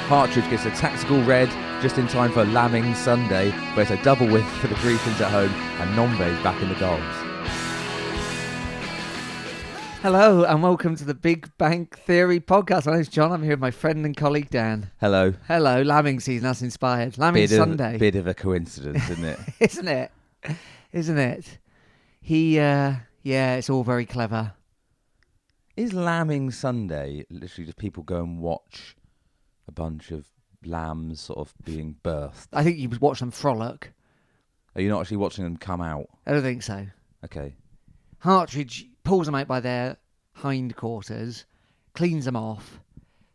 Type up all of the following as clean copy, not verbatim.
Partridge gets a tactical red just in time for Lambing Sunday, where it's a double win for the Grecians at home, and Nombe is back in the goals. Hello and welcome to the Big Bank Theory podcast. My name's John. I'm here with my friend and colleague Dan. Hello. Hello. Lambing season, that's inspired. Lambing Sunday. Bit of a coincidence, isn't it? Isn't it? Isn't it? It's all very clever. Is Lambing Sunday literally just people go and watch a bunch of lambs sort of being birthed? I think you watch them frolic. Are you not actually watching them come out? I don't think so. Okay. Partridge pulls them out by their hindquarters, cleans them off,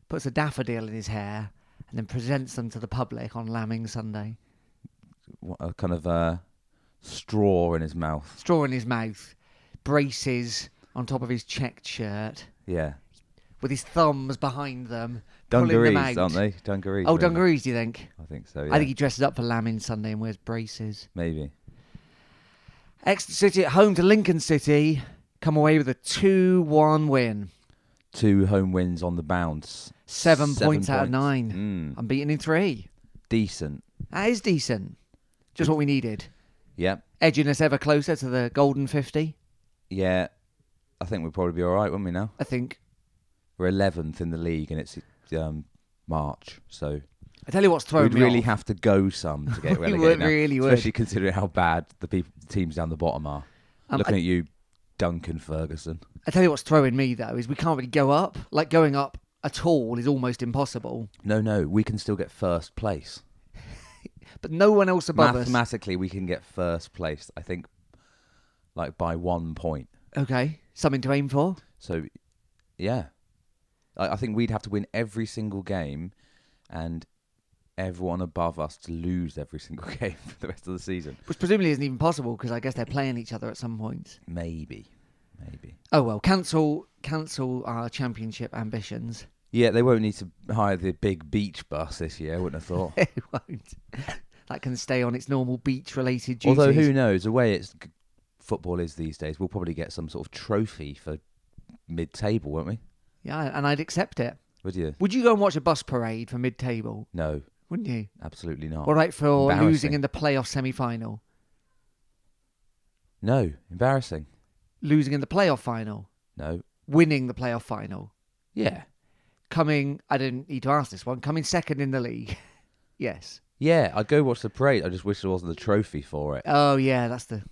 puts a daffodil in his hair, and then presents them to the public on Lambing Sunday. What, a kind of straw in his mouth. Straw in his mouth, braces on top of his checked shirt. Yeah. With his thumbs behind them, pulling them Dungarees, out. aren't they? Dungarees. Oh, really. dungarees, do you think? I think so, yeah. I think he dresses up for Lambing Sunday and wears braces. Maybe. Exeter City at home to Lincoln City come away with a 2-1 win. 2 home wins on the bounce. 7 points out of 9. Mm. Unbeaten in 3. Decent. That is decent. Just what we needed. Yep. Edging us ever closer to the golden 50. Yeah. I think we'll probably be all right, won't we now? I think. We're 11th in the league and it's March, so I tell you what's throwing we'd me really off. have to go some to get We relegated would, now, really would. especially considering how bad the teams down the bottom are. Looking at you, Duncan Ferguson. I tell you what's throwing me, though, is we can't really go up. Like, going up at all is almost impossible. No, we can still get first place. But no one else above us. Mathematically, we can get first place, I think, like by 1 point. Okay, something to aim for. So, yeah. I think we'd have to win every single game and everyone above us to lose every single game for the rest of the season. Which presumably isn't even possible because I guess they're playing each other at some point. Maybe. Oh well, cancel our championship ambitions. Yeah, they won't need to hire the big beach bus this year, I wouldn't have thought. It won't. That can stay on its normal beach-related duties. Although, who knows, the way football is these days, we'll probably get some sort of trophy for mid-table, won't we? Yeah, and I'd accept it. Would you? Would you go and watch a bus parade for mid-table? No. Wouldn't you? Absolutely not. What about for Embarrassing. losing in the playoff semi-final? No. Embarrassing. Losing in the playoff final? No. Winning the playoff final? Yeah. I didn't need to ask this one, coming second in the league? Yes. Yeah, I'd go watch the parade. I just wish there wasn't a trophy for it. Oh yeah, that's the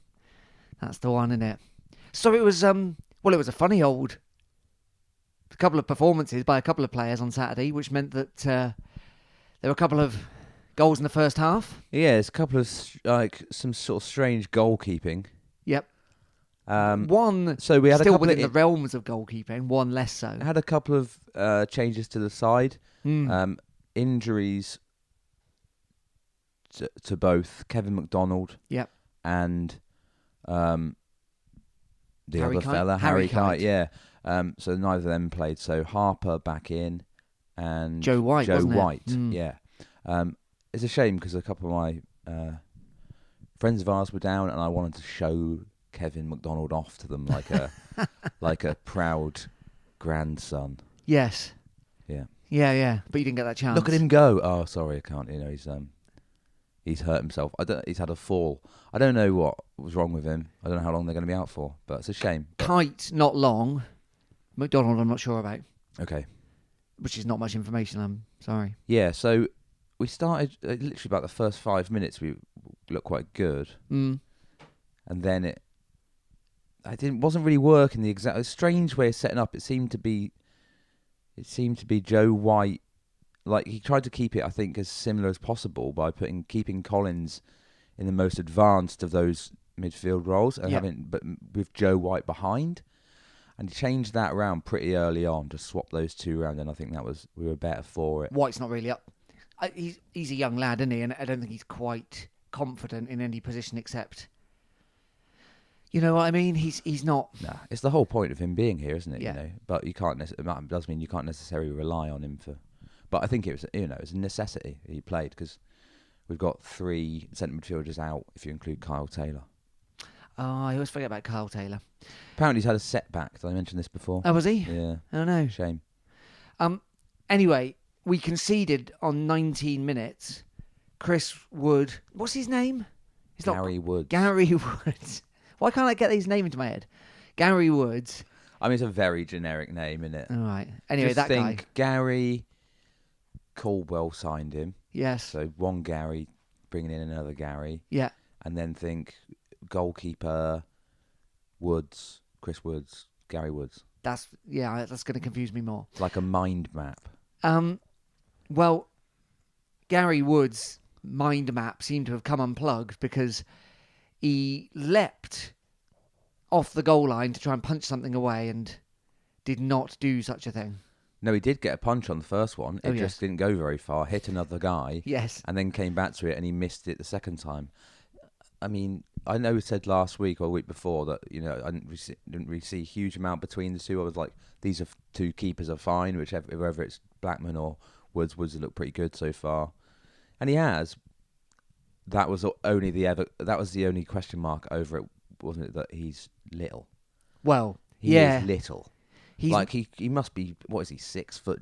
one, isn't it? So it was it was a funny old couple of performances by a couple of players on Saturday, which meant that there were a couple of goals in the first half. Yeah, there's a couple of some sort of strange goalkeeping. Yep. One, so we had still a couple within of the realms of goalkeeping, one less so. Had a couple of changes to the side. Injuries to both Kevin McDonald. Yep. And the Harry other Kite? fella, Harry Kite, Kite. yeah. So neither of them played. So Harper back in, and Joe White, wasn't it? Yeah. It's a shame because a couple of my friends of ours were down, and I wanted to show Kevin McDonald off to them like a proud grandson. Yes. Yeah. Yeah. But you didn't get that chance. Look at him go! Oh, sorry, I can't. He's hurt himself. He's had a fall. I don't know what was wrong with him. I don't know how long they're going to be out for, but it's a shame. Kite, not long. McDonald, I'm not sure about. Okay. Which is not much information, I'm sorry. Yeah, so we started, literally about the first 5 minutes, we looked quite good. And then it wasn't really working a strange way of setting up. It seemed to be Joe White. Like, he tried to keep it, I think, as similar as possible by keeping Collins in the most advanced of those midfield roles, and but with Joe White behind, and he changed that around pretty early on to swap those two around, and I think we were better for it. White's not really up. He's a young lad, isn't he? And I don't think he's quite confident in any position except. You know what I mean? He's not. Nah, it's the whole point of him being here, isn't it? Yeah. You know, but you can't. That does mean you can't necessarily rely on him for. But I think it was a necessity he played because we've got 3 centre midfielders out if you include Kyle Taylor. Oh, I always forget about Kyle Taylor. Apparently he's had a setback. Did I mention this before? Oh, was he? Yeah. Oh no. Shame. Anyway, we conceded on 19 minutes. Chris Wood, what's his name? It's Gary Woods. Gary Woods. Why can't I get his name into my head? Gary Woods. I mean, it's a very generic name, isn't it? All right. Anyway, Just that think guy. Gary Caldwell signed him. Yes. So one Gary, bringing in another Gary. Yeah. And then think goalkeeper Woods, Chris Woods, Gary Woods. That's going to confuse me more. It's like a mind map. Well, Gary Woods' mind map seemed to have come unplugged because he leapt off the goal line to try and punch something away and did not do such a thing. No, he did get a punch on the first one. It just didn't go very far. Hit another guy. Yes. And then came back to it and he missed it the second time. I mean, I know we said last week or a week before that, I didn't really see a huge amount between the two. I was like, these are two keepers are fine, whether it's Blackman or Woods. Woods has looked pretty good so far. And he has. That was the only question mark over it, wasn't it, that he's little? Well, he is little. He's like he must be, what is he, 6 foot?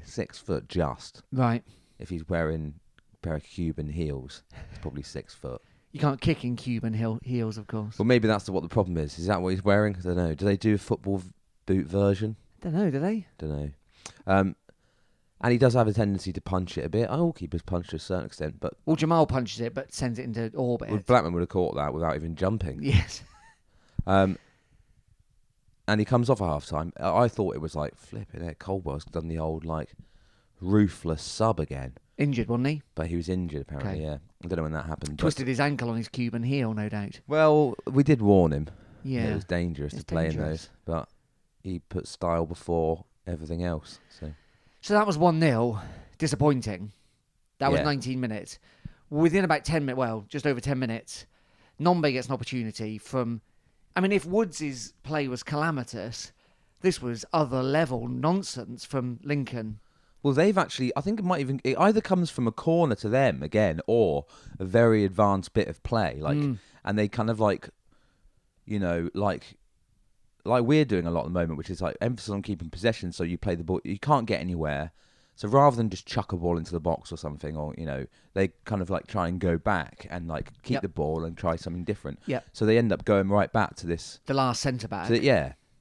6 foot just. Right. If he's wearing a pair of Cuban heels, he's probably 6 foot. You can't kick in Cuban heels, of course. Well, maybe that's what the problem is. Is that what he's wearing? I don't know. Do they do a football boot version? Don't know, do they? Don't know. And he does have a tendency to punch it a bit. All keepers punch to a certain extent, but Well, Jamal punches it, but sends it into orbit. well, Blackman would have caught that without even jumping. Yes. And he comes off at half time. I thought it was like flipping it. Caldwell's done the old like ruthless sub again. Injured, wasn't he? But he was injured apparently. Okay. Yeah, I don't know when that happened. Twisted his ankle on his Cuban heel, no doubt. Well, we did warn him. Yeah. It was dangerous to play in those, but he put style before everything else. So that was 1-0. Disappointing. That was 19 minutes. Within about 10 minutes, well, just over 10 minutes, Nombe gets an opportunity from... I mean, if Woods' play was calamitous, this was other level nonsense from Lincoln. Well, they've actually... I think it either comes from a corner to them again, or a very advanced bit of play. And they kind of like we're doing a lot at the moment, which is like emphasis on keeping possession. So you play the ball, you can't get anywhere. So rather than just chuck a ball into the box or something, or they kind of like try and go back and like keep the ball and try something different. Yeah. So they end up going right back to this. The last centre back.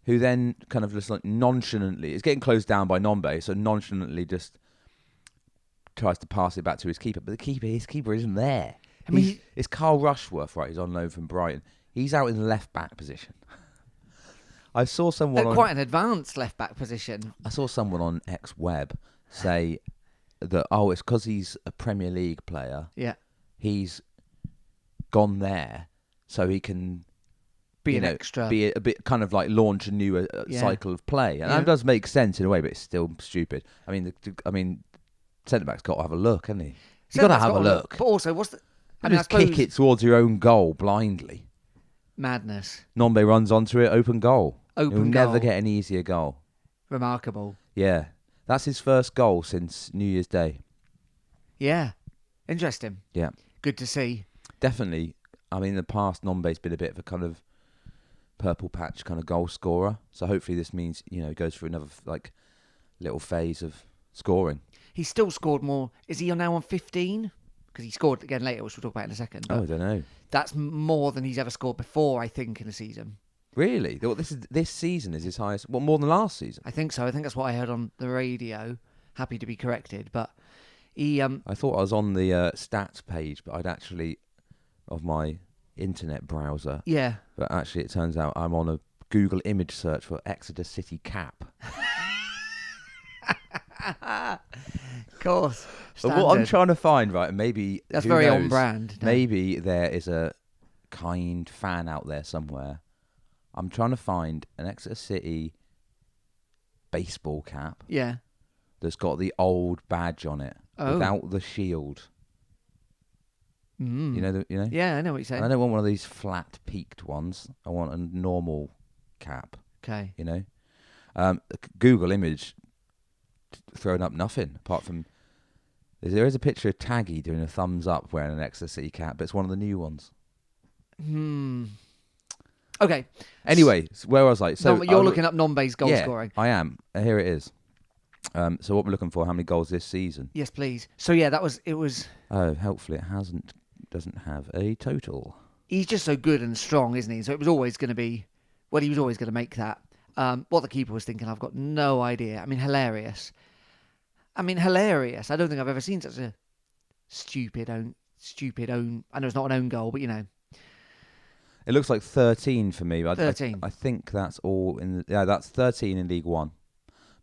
Who then kind of just like nonchalantly, it's getting closed down by Nombe, so nonchalantly just tries to pass it back to his keeper. But his keeper isn't there. I mean, it's Carl Rushworth, right? He's on loan from Brighton. He's out in the left back position. I saw someone quite an advanced left back position. I saw someone on X-Web say that it's because he's a Premier League player. Yeah, he's gone there so he can be an extra, be a bit kind of like launch a new cycle of play, and that does make sense in a way, but it's still stupid. I mean, centre back's got to have a look, hasn't he? He's got to have a look. But also, what's the? I suppose kick it towards your own goal blindly. Madness. Nombe runs onto it, open goal. He'll never get an easier goal. Remarkable. Yeah. That's his first goal since New Year's Day. Yeah. Interesting. Yeah. Good to see. Definitely. I mean, in the past, Nombe's been a bit of a kind of purple patch kind of goal scorer. So hopefully this means, he goes through another like little phase of scoring. He's still scored more. Is he now on 15? Because he scored again later, which we'll talk about in a second. I don't know. That's more than he's ever scored before, I think, in a season. Really? Well, this season is his highest. Well, more than last season. I think so. I think that's what I heard on the radio. Happy to be corrected, but he. I thought I was on the stats page, but I'd actually of my internet browser. Yeah. But actually, it turns out I'm on a Google image search for Exeter City cap. Of course. But what I'm trying to find, right, maybe that's very knows, on brand. No? Maybe there is a kind fan out there somewhere. I'm trying to find an Exeter City baseball cap. Yeah. That's got the old badge on it without the shield. Mm. You know? Yeah, I know what you're saying. And I don't want one of these flat peaked ones. I want a normal cap. Okay. Google image throwing up nothing apart from there is a picture of Taggy doing a thumbs up wearing an Exeter City cap, but it's one of the new ones. Okay. Anyway, where was I? So you're looking up Nombe's goal scoring. I am. Here it is. So what we're looking for, how many goals this season? Yes, please. So yeah, it was. Oh, hopefully it doesn't have a total. He's just so good and strong, isn't he? So it was always going to be. Well, he was always going to make that. What the keeper was thinking, I've got no idea. I mean, hilarious. I don't think I've ever seen such a stupid own. I know it's not an own goal, but It looks like 13 for me. 13. I think that's all that's 13 in League One,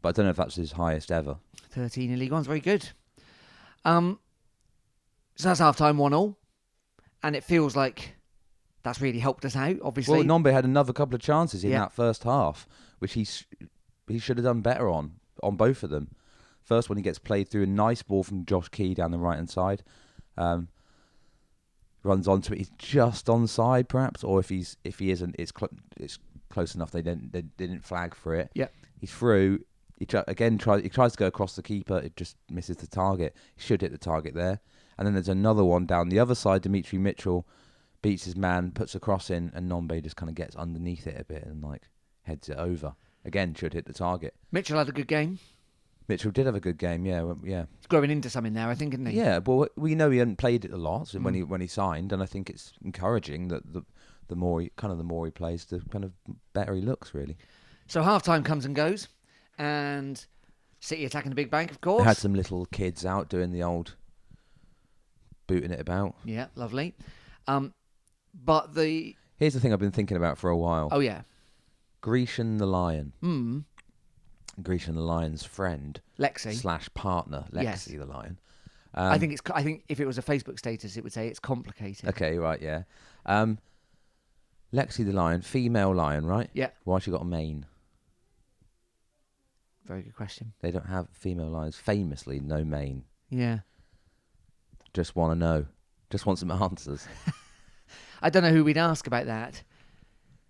but I don't know if that's his highest ever. 13 in League One's very good. So that's half time 1-1, and it feels like that's really helped us out. Obviously, Well, Nombe had another couple of chances in that first half, which he should have done better on both of them. First one, he gets played through a nice ball from Josh Key down the right hand side. Runs onto it. He's just onside, perhaps, or if he isn't, it's close enough. They didn't flag for it. Yeah, he's through. He tries to go across the keeper. It just misses the target. He should hit the target there. And then there's another one down the other side. Dimitri Mitchell beats his man, puts a cross in, and Nombe just kind of gets underneath it a bit and heads it over. Again, should hit the target. Mitchell had a good game. More did have a good game, yeah. He's growing into something now, I think, isn't he? Yeah, but we know he hadn't played it a lot when he signed, and I think it's encouraging that the more he plays, the kind of better he looks, really. So half time comes and goes, and City attacking the big bank, of course. They had some little kids out doing the old booting it about. Yeah, lovely. Here's the thing I've been thinking about for a while. Oh yeah, Grecian the Lion. Grecian the Lion's friend, Lexi / partner, Lexi yes. the Lion. I think if it was a Facebook status, it would say it's complicated. Okay, right, yeah. Lexi the Lion, female lion, right? Yeah. Why she got a mane? Very good question. They don't have female lions. Famously, no mane. Yeah. Just want to know. Just want some answers. I don't know who we'd ask about that.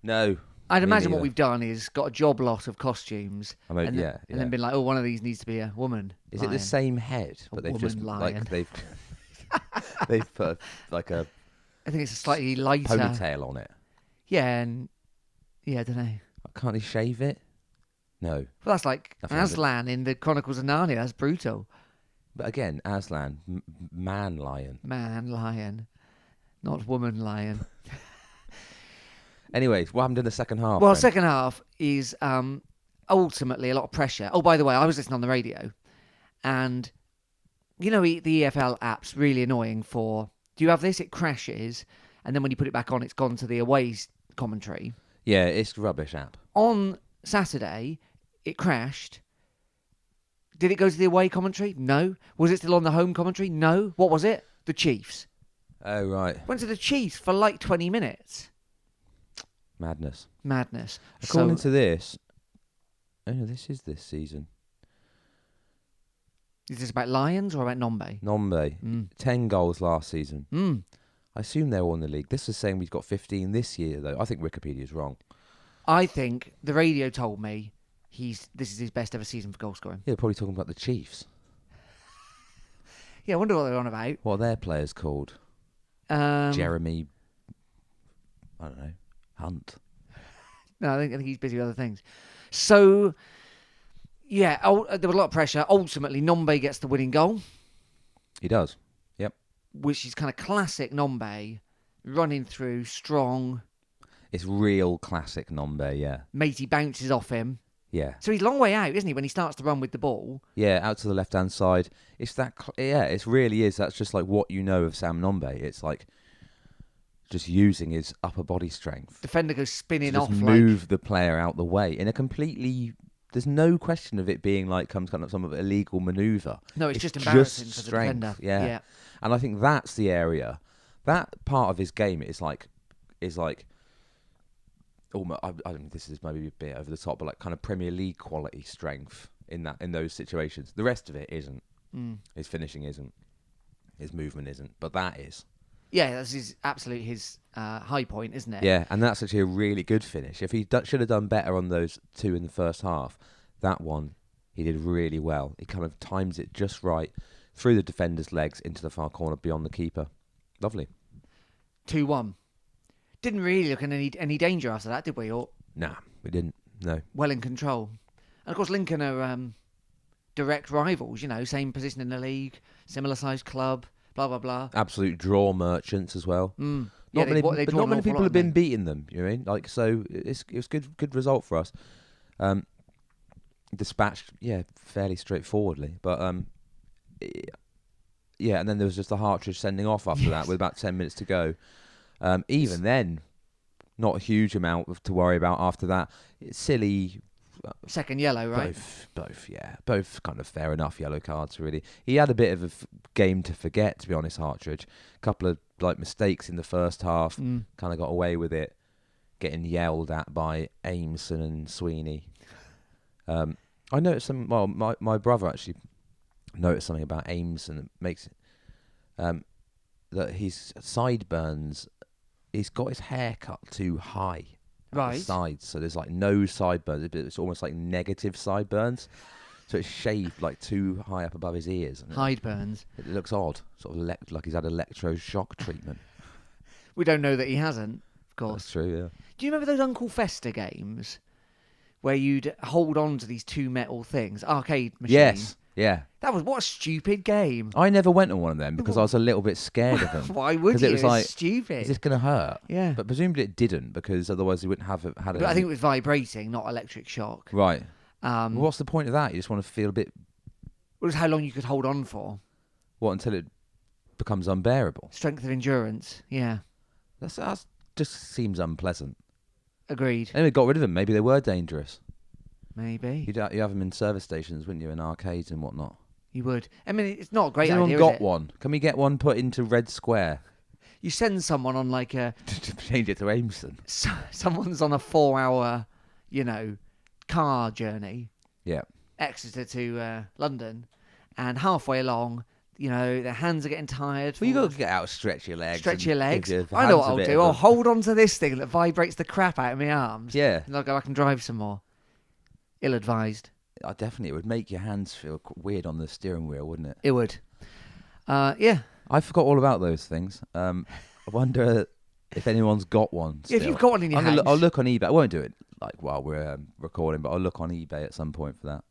No. I'd imagine what we've done is got a job lot of costumes, and then been like, "Oh, one of these needs to be a woman." Is it the same head, but they've just lion. they've put like a I think it's a slightly lighter ponytail on it. Yeah, and I don't know. Can't he shave it? No. Well, that's like Aslan in the Chronicles of Narnia. That's brutal. But again, Aslan, man lion, not woman lion. Anyways, what happened in the second half? Well, second half is ultimately a lot of pressure. Oh, by the way, I was listening on the radio, and the EFL app's really annoying for... Do you have this? It crashes, and then when you put it back on, it's gone to the away commentary. Yeah, it's rubbish app. On Saturday, it crashed. Did it go to the away commentary? No. Was it still on the home commentary? No. What was it? The Chiefs. Oh, right. Went to the Chiefs for like 20 minutes. Madness. According to this... Oh, no, this is this season. Is this about Lions or about Nombe? Nombe. 10 goals last season. Mm. I assume they're all in the league. This is saying we've got 15 this year, though. I think Wikipedia's wrong. I think the radio told me this is his best ever season for goal scoring. Yeah, they're probably talking about the Chiefs. Yeah, I wonder what they're on about. What are their players called? Jeremy... I don't know. Hunt. No, I think he's busy with other things. So, yeah, there was a lot of pressure. Ultimately, Nombe gets the winning goal. He does. Yep. Which is kind of classic Nombe, running through, strong. It's real classic Nombe, yeah. Matey bounces off him. Yeah. So he's a long way out, isn't he, when he starts to run with the ball? Yeah, out to the left-hand side. It's that... it really is. That's just like what you know of Sam Nombe. It's like... just using his upper body strength. Defender goes spinning off. Move the player out the way in a completely... There's no question of it being like some kind of illegal manoeuvre. No, it's just embarrassing for the defender. Yeah. And I think that's the area. That part of his game is like... Almost, I don't know, this is maybe a bit over the top, but like kind of Premier League quality strength in those situations. The rest of it isn't. His finishing isn't. His movement isn't. But that is. Yeah, that's his high point, isn't it? Yeah, and that's actually a really good finish. If he should have done better on those two in the first half, that one, he did really well. He kind of times it just right through the defender's legs into the far corner beyond the keeper. Lovely. 2-1. Didn't really look in any danger after that, did we? Nah, we didn't. No. Well in control. And of course, Lincoln are direct rivals, same position in the league, similar sized club, blah, blah, blah. Absolute draw merchants as well. Mm. Not many people have been beating. beating them. You know what I mean? Like, so it was good result for us. Dispatched, fairly straightforwardly. But yeah, and then there was just the Hartridge sending off after that with about 10 minutes to go. Even then, not a huge amount to worry about after that. It's silly. Second yellow, right? Both kind of fair enough yellow cards, really. He had a bit of a game to forget, to be honest, Hartridge. A couple of mistakes in the first half, kind of got away with it, getting yelled at by Ameson and Sweeney. I noticed my brother actually noticed something about Ameson that makes it, that his sideburns, he's got his hair cut too high. Right. The sides, so there's no sideburns. It's almost like negative sideburns. So it's shaved too high up above his ears. Hideburns. It looks odd, sort of like he's had electroshock treatment. We don't know that he hasn't, of course. That's true, yeah. Do you remember those Uncle Fester games where you'd hold on to these two metal things, arcade machines? Yes, yeah. That was what a stupid game. I never went on one of them because I was a little bit scared of them. Why would you? It was stupid. Is this going to hurt? Yeah. But presumably it didn't, because otherwise he wouldn't have had it. But I think it was vibrating, not electric shock. Right. Well, what's the point of that? You just want to feel a bit... It was how long you could hold on for. What, until it becomes unbearable? Strength of endurance, yeah. That just seems unpleasant. Agreed. Anyway, got rid of them. Maybe they were dangerous. Maybe. You have them in service stations, wouldn't you, in arcades and whatnot? You would. I mean, it's not a great Has idea, anyone got is it? one? Can we get one put into Red Square? You send someone on a... to change it to Ameson. Someone's on a 4-hour, car journey. Yeah. Exeter to London. And halfway along, their hands are getting tired. Well, you got to get out, stretch your legs. Stretch your legs. Your I know what I'll do. I'll a... hold on to this thing that vibrates the crap out of my arms. Yeah. And I'll go back and drive some more. Ill-advised. Definitely, it would make your hands feel weird on the steering wheel, wouldn't it? It would. Yeah. I forgot all about those things. I wonder if anyone's got one still. If you've got one in your house. I'll look on eBay. I won't do it while we're recording, but I'll look on eBay at some point for that.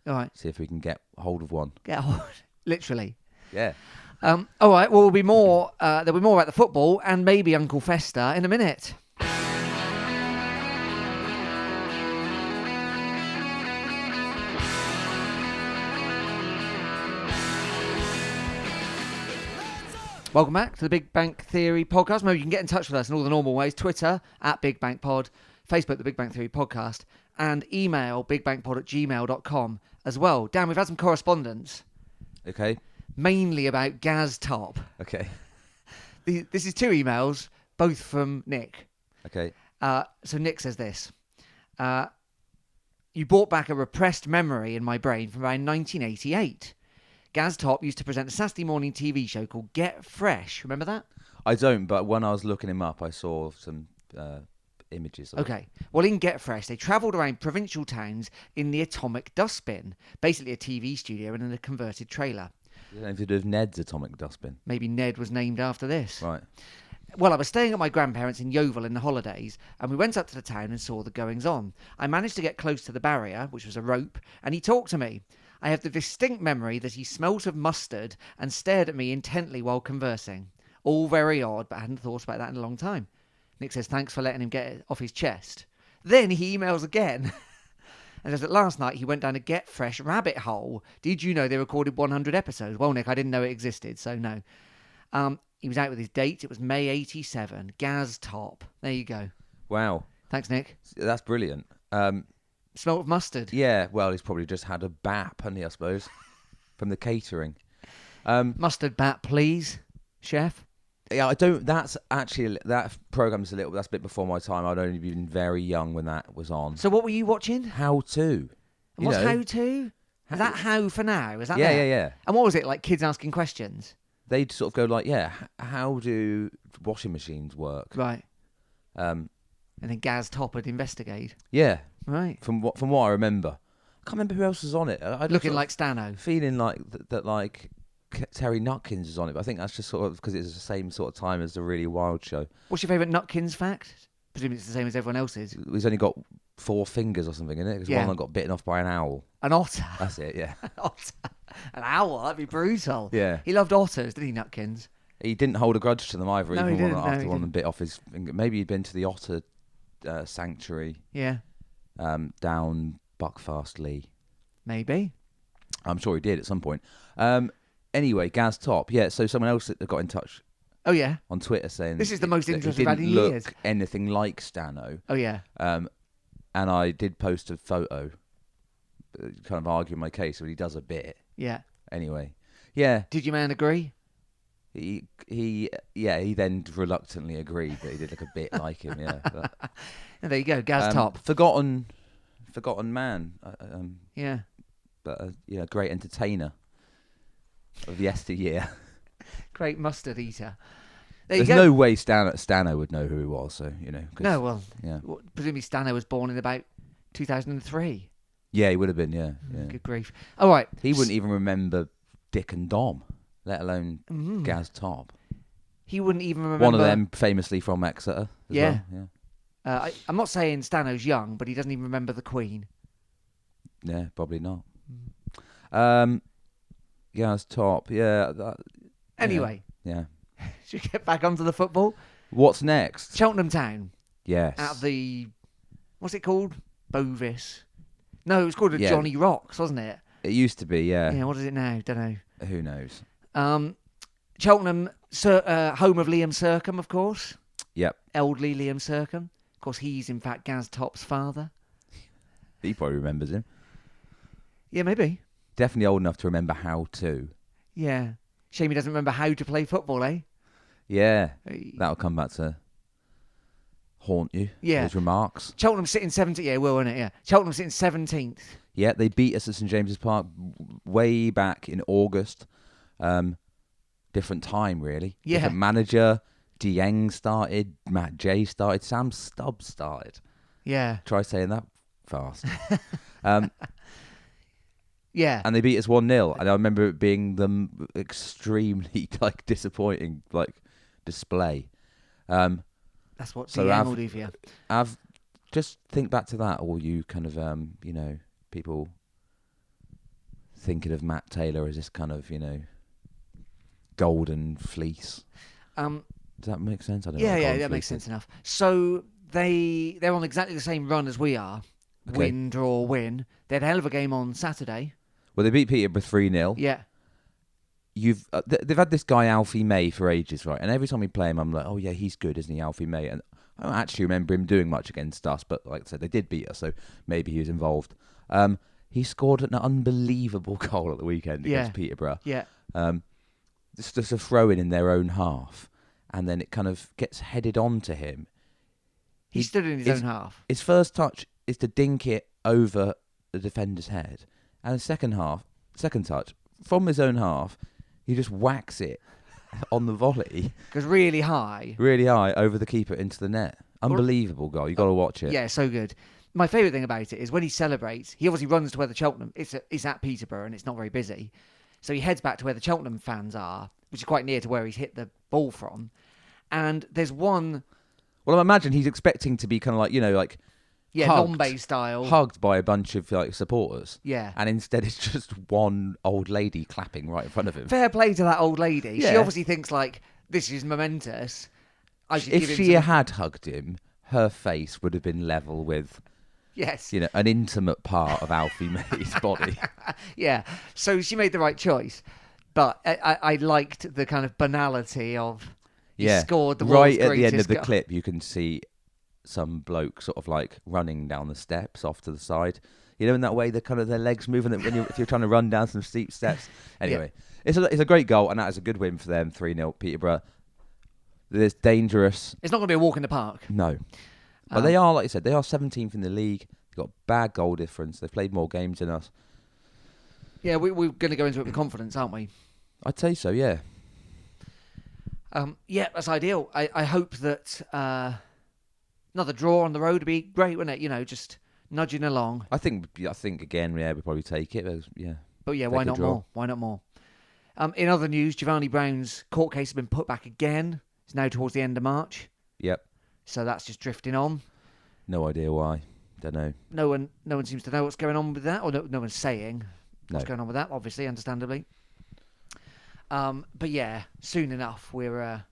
All right. See if we can get hold of one. Get hold. Literally. Yeah. All right. Well, there'll be more about the football and maybe Uncle Fester in a minute. Welcome back to the Big Bang Theory podcast. Maybe you can get in touch with us in all the normal ways. Twitter, @BigBangPod, Facebook, The Big Bang Theory Podcast, and email bigbangpod@gmail.com as well. Dan, we've had some correspondence. Okay. Mainly about Gaz Top. Okay. This is 2 emails, both from Nick. Okay. So Nick says this. You brought back a repressed memory in my brain from around 1988. Gaz Top used to present a Saturday morning TV show called Get Fresh. Remember that? I don't, but when I was looking him up, I saw some images. Okay. Well, in Get Fresh, they travelled around provincial towns in the Atomic Dustbin, basically a TV studio and in a converted trailer. Anything to do with Ned's Atomic Dustbin? Maybe Ned was named after this. Right. Well, I was staying at my grandparents' in Yeovil in the holidays, and we went up to the town and saw the goings-on. I managed to get close to the barrier, which was a rope, and he talked to me. I have the distinct memory that he smelt of mustard and stared at me intently while conversing. All very odd, but I hadn't thought about that in a long time. Nick says, thanks for letting him get it off his chest. Then he emails again and says that last night he went down a Get Fresh rabbit hole. Did you know they recorded 100 episodes? Well, Nick, I didn't know it existed, so no. He was out with his date. It was May 87. Gaz Top. There you go. Wow. Thanks, Nick. That's brilliant. Smell of mustard. Yeah, well, he's probably just had a bap, hasn't he, I suppose, from the catering. Mustard bat, please, chef. Yeah, I don't. That's actually that program's that's a bit before my time. I'd only been very young when that was on. So what were you watching? How to? And what's how to? Is that how for now? Is that yeah, there? yeah. And what was it like? Kids asking questions. They'd sort of go like, "Yeah, how do washing machines work?" Right. And then Gaz Top would investigate. Yeah. Right. From what I remember, I can't remember who else was on it. Looking like Stano. Feeling like that like Terry Nutkins was on it, but I think that's just sort of because it's the same sort of time as the Really Wild Show. What's your favourite Nutkins fact? Presumably it's the same as everyone else's. He's only got 4 fingers or something in it because Yeah. one of them got bitten off by an owl. An otter. That's it. Yeah. An otter. An owl. That'd be brutal. Yeah. He loved otters, didn't he, Nutkins? He didn't hold a grudge to them either. No, even he didn't. after one of them bit off his finger. Maybe he'd been to the otter sanctuary. Yeah. Down Buckfast-Lee. Maybe. I'm sure he did at some point. Anyway, Gaz Top. Yeah, so someone else that got in touch Oh, yeah. on Twitter saying This is the most that interest he we've had didn't in look years. anything like Stano. Oh, yeah. And I did post a photo, kind of arguing my case, but he does a bit. Yeah. Anyway, yeah. Did your man agree? He then reluctantly agreed that he did look a bit like him. Yeah. But, And there you go, Gaz Top. Forgotten man. Yeah. But great entertainer of yesteryear. Great mustard eater. There you There's go. no way Stano would know who he was. So 'cause, No, well, yeah, presumably Stano was born in about 2003. yeah, he would have been. Yeah, yeah. Good grief. All right. He wouldn't even remember Dick and Dom, let alone Gaz Top. He wouldn't even remember. One of them famously from Exeter. Yeah. Well. Yeah. I'm not saying Stano's young, but he doesn't even remember the Queen. Yeah, probably not. Gaz Top. Yeah. Anyway, Yeah. should we get back onto the football? What's next? Cheltenham Town. Yes. Out of the, what's it called? Bovis. No, it was called Yeah. Johnny Rocks, wasn't it? It used to be. Yeah. Yeah, what is it now? Don't know. Who knows? Cheltenham, home of Liam Sercombe, of course. Yep. Elderly Liam Sercombe. Of course, he's in fact Gaz Top's father. He probably remembers him. Yeah, maybe. Definitely old enough to remember how to. Yeah. Shame he doesn't remember how to play football, eh? Yeah. That'll come back to haunt you. Yeah. Those remarks. Cheltenham sitting 17th. Yeah, will, won't it? Yeah. Cheltenham sitting 17th. Yeah, they beat us at St James's Park way back in August. Different time, really. Yeah. Different manager. Dieng started. Matt J started. Sam Stubbs started. Yeah. Try saying that fast. Yeah. And they beat us 1-0. And I remember it being the extremely disappointing display. That's what so Dieng will do for you. I've just think back to that, all you kind of people thinking of Matt Taylor as this kind of golden fleece. Does that make sense? I don't know. Yeah, that makes sense enough. So they're on exactly the same run as we are. Okay. Win, draw, win. They had a hell of a game on Saturday. Well, they beat Peterborough 3-0. Yeah. They've had this guy Alfie May for ages, right? And every time we play him, I'm like, oh yeah, he's good, isn't he, Alfie May? And I don't actually remember him doing much against us, but like I said, they did beat us, so maybe he was involved. He scored an unbelievable goal at the weekend against Peterborough. Yeah. Just a throw-in in their own half, and then it kind of gets headed on to him. He stood in his own half. His first touch is to dink it over the defender's head, and the second touch, from his own half, he just whacks it on the volley. Goes really high. Really high over the keeper into the net. Unbelievable goal. You got to watch it. Yeah, so good. My favourite thing about it is when he celebrates, he obviously runs to where the Cheltenham... It's at Peterborough and it's not very busy. So he heads back to where the Cheltenham fans are, which is quite near to where he's hit the ball from. And there's one... Well, I imagine he's expecting to be kind of Yeah, hugged, Nombe style. hugged by a bunch of supporters. Yeah. And instead it's just one old lady clapping right in front of him. Fair play to that old lady. Yeah. She obviously thinks this is momentous. If she had hugged him, her face would have been level with... Yes. an intimate part of Alfie May's body. Yeah. So she made the right choice. But I liked the kind of banality of he scored the right world's at the end of greatest the goal. clip, you can see some bloke sort of running down the steps off to the side. In that way, the kind of their legs moving if you're trying to run down some steep steps. Anyway, it's a great goal, and that is a good win for them. 3-0 Peterborough. It's dangerous. It's not going to be a walk in the park. No. But they are, like I said, they are 17th in the league. They've got bad goal difference. They've played more games than us. Yeah, we're going to go into it with confidence, aren't we? I'd say so, yeah. Yeah, that's ideal. I hope that another draw on the road would be great, wouldn't it? Just nudging along. I think again, we'd probably take it. Yeah. But yeah, Take why a not draw. more? Why not more? In other news, Giovanni Brown's court case has been put back again. It's now towards the end of March. Yep. So that's just drifting on. No idea why. Don't know. No one seems to know what's going on with that, or no one's saying what's No. going on with that. Obviously, understandably. But yeah, soon enough we're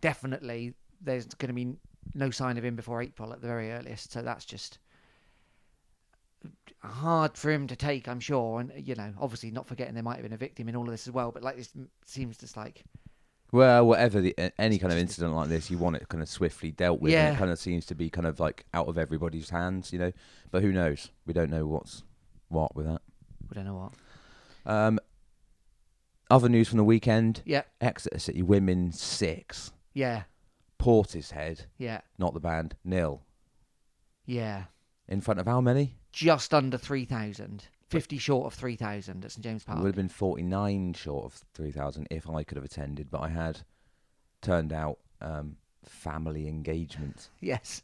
definitely there's going to be no sign of him before April at the very earliest. So that's just hard for him to take, I'm sure. And obviously not forgetting there might have been a victim in all of this as well. But like, this seems just like. Well, whatever any kind of incident like this, you want it kind of swiftly dealt with. Yeah. And it kind of seems to be kind of like out of everybody's hands, But who knows? We don't know what's what with that. We don't know what. Other news from the weekend. Yeah. Exeter City women 6. Yeah. Portishead. Yeah. Not the band. 0. Yeah. In front of how many? Just under 3,000. 50 short of 3,000 at St James Park. It would have been 49 short of 3,000 if I could have attended, but I had turned out family engagement. Yes.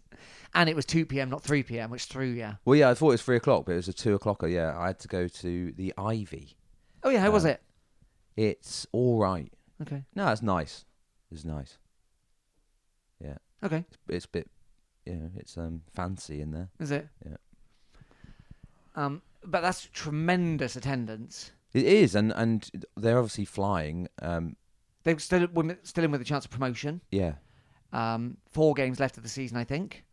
And it was 2 p.m, not 3 p.m, which threw you. Well, yeah, I thought it was 3 o'clock, but it was a 2 o'clocker, yeah. I had to go to the Ivy. Oh, yeah, how was it? It's all right. Okay. No, it's nice. It's nice. Yeah. Okay. It's a bit, it's fancy in there. Is it? Yeah. But that's tremendous attendance. It is, and they're obviously flying. They're still in with a chance of promotion. Yeah. 4 games left of the season, I think,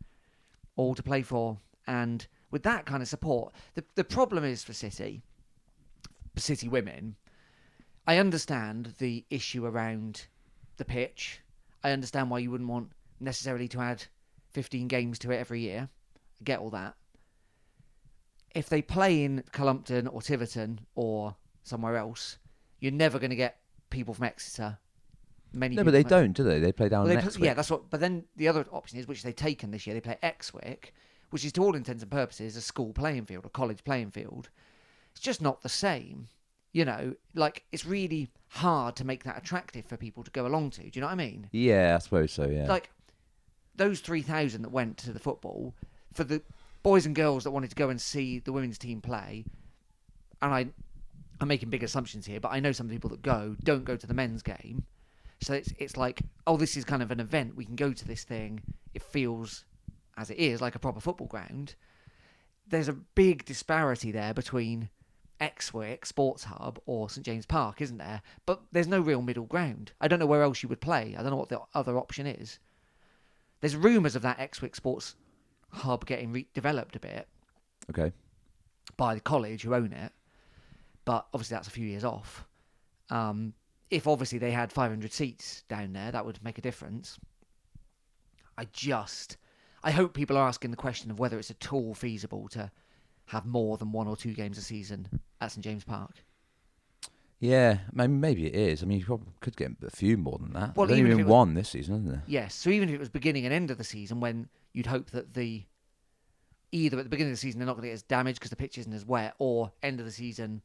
all to play for. And with that kind of support, the problem is for City women, I understand the issue around the pitch. I understand why you wouldn't want necessarily to add 15 games to it every year. I get all that. If they play in Cullompton or Tiverton or somewhere else, you're never going to get people from Exeter. No, but they don't, do they? They play down next week. Yeah, that's what. But then the other option is, which they've taken this year, they play Exwick, which is to all intents and purposes a school playing field, a college playing field. It's just not the same. Like, it's really hard to make that attractive for people to go along to. Do you know what I mean? Yeah, I suppose so, yeah. Like, those 3,000 that went to the football, for the boys and girls that wanted to go and see the women's team play, and I'm making big assumptions here, but I know some people that don't go to the men's game. So it's like, oh, this is kind of an event. We can go to this thing. It feels, as it is, like a proper football ground. There's a big disparity there between Exwick, Sports Hub, or St James Park, isn't there? But there's no real middle ground. I don't know where else you would play. I don't know what the other option is. There's rumours of that Exwick Sports Hub getting developed a bit. Okay. By the college who own it. But obviously that's a few years off. If obviously they had 500 seats down there, that would make a difference. I hope people are asking the question of whether it's at all feasible to have more than 1 or 2 games a season at St James Park. Yeah, maybe it is. I mean, you probably could get a few more than that. Well, There's only been 1 this season, hasn't there? Yes, so even if it was beginning and end of the season, when you'd hope that either at the beginning of the season they're not going to get as damaged because the pitch isn't as wet, or end of the season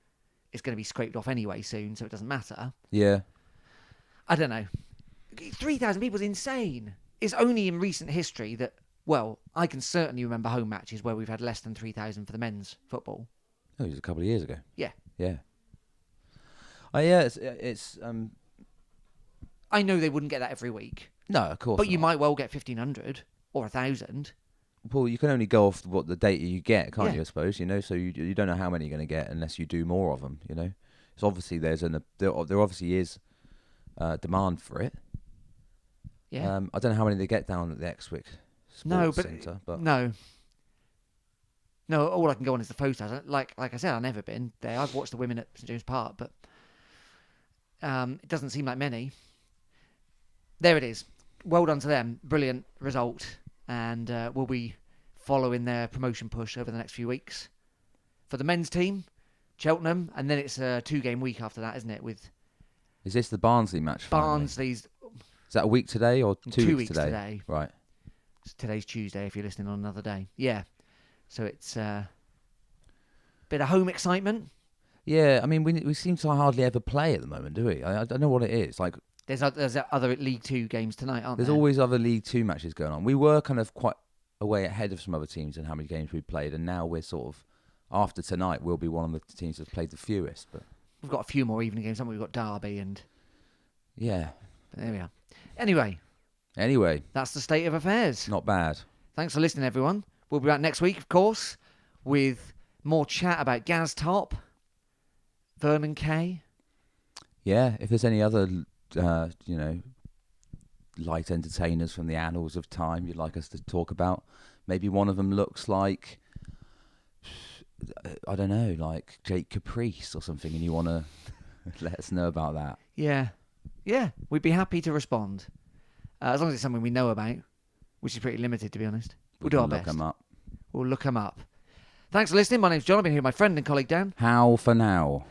it's going to be scraped off anyway soon, so it doesn't matter. Yeah. I don't know. 3,000 people is insane. It's only in recent history that, well, I can certainly remember home matches where we've had less than 3,000 for the men's football. Oh, it was a couple of years ago. Yeah. Yeah. Oh, yeah, it's I know they wouldn't get that every week. No, of course But not. you might well get 1,500 or 1,000. Well, you can only go off what the data you get, can't Yeah. you, I suppose, so you don't know how many you're going to get unless you do more of them, So obviously there obviously is demand for it. Yeah. I don't know how many they get down at the Exwick Sports Centre. But No, all I can go on is the photos. Like I said, I've never been there. I've watched the women at St James Park, but it doesn't seem like many. There it is. Well done to them. Brilliant result. And we'll be following their promotion push over the next few weeks. For the men's team, Cheltenham, and then it's a 2-game week after that, isn't it? With is this the Barnsley match? Barnsley's. Is that a week today or 2 weeks today? Right. Today's Tuesday if you're listening on another day. Yeah. So it's a bit of home excitement. Yeah, I mean, we seem to hardly ever play at the moment, do we? I don't know what it is. Like, There's other League 2 games tonight, aren't there? there's always other League 2 matches going on. We were kind of quite a way ahead of some other teams in how many games we played, and now we're sort of, after tonight, we'll be one of the teams that's played the fewest. But we've got a few more evening games, haven't we? We've got Derby and... Yeah. There we are. Anyway, Anyway, that's the state of affairs. not bad. Thanks for listening, everyone. We'll be back next week, of course, with more chat about Gaz Top, Vernon Kay. Yeah, if there's any other, light entertainers from the annals of time you'd like us to talk about, maybe one of them looks like, I don't know, like Jake Caprice or something, and you want to let us know about that. Yeah, we'd be happy to respond. As long as it's something we know about, which is pretty limited, to be honest. We'll do our best. Them up. We'll look them up. Thanks for listening. My name's John. I've been here with my friend and colleague Dan. How for now?